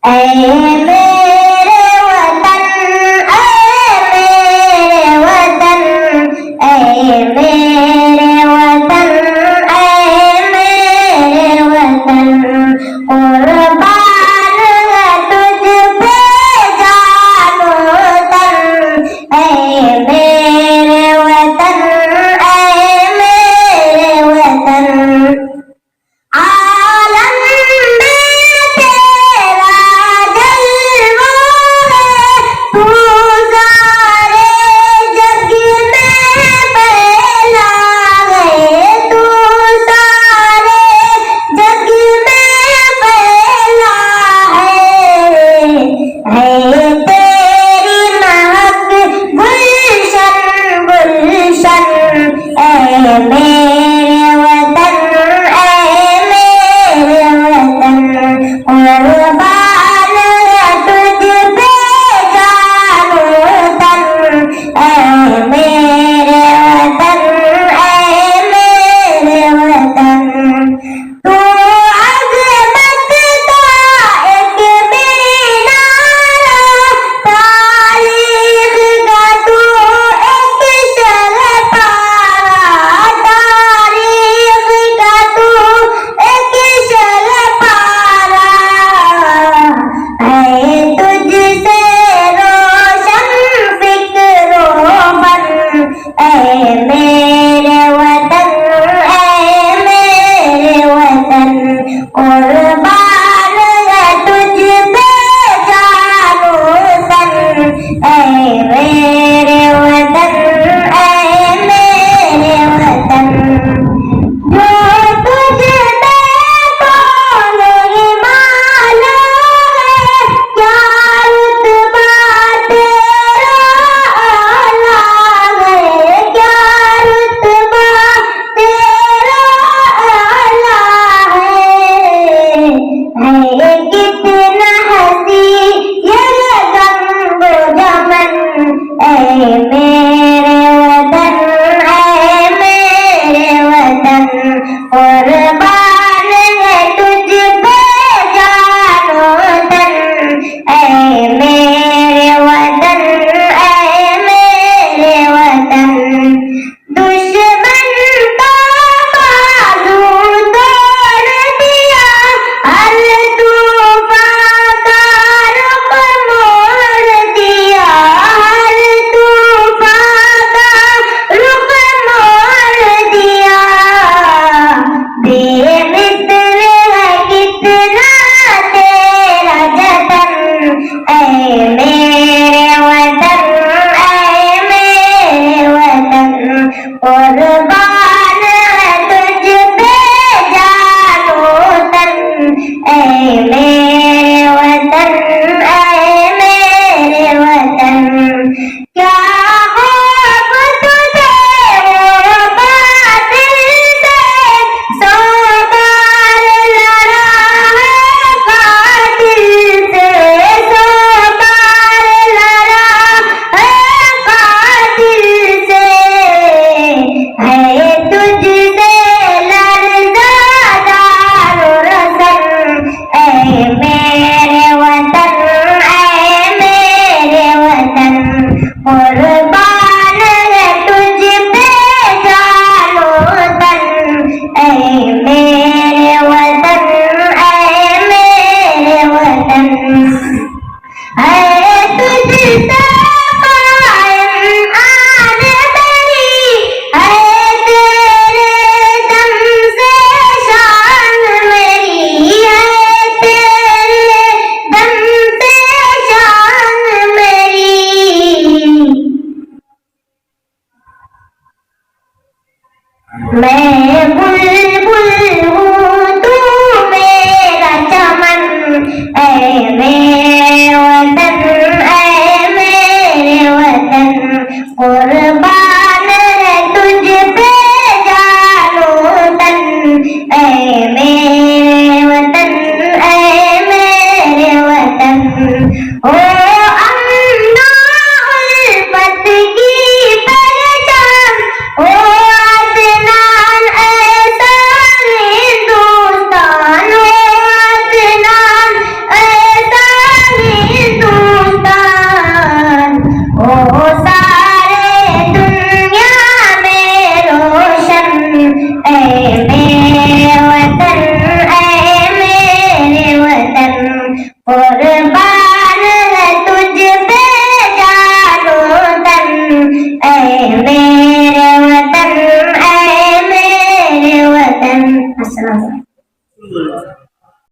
ऐ मेरे वतन, ऐ मेरे वतन, ऐ मेरे वतन, ऐ मेरे वतन, कुर्बान है तुझ पे जानो तन। ऐ मेरे वतन, ऐ मेरे वतन, आलम में तेरा जलवा है, तू सारे जग में फैला है, तू सारे जग में फैला है तेरी महक गुलशन गुलशन। ऐ मेरे वतन, कुर्बान है तुझ पे जानो तन। ऐ मेरे वतन, ऐ मेरे वतन, तू अज़मत का एक मीनारा, तारीख़ का तू एक शहपारा, तारीख़ का तू एक शहपारा। है तुझसे रोशन फिक्रो बन। ऐ मेरे वतन, ऐ मेरे वतन, कुर्बान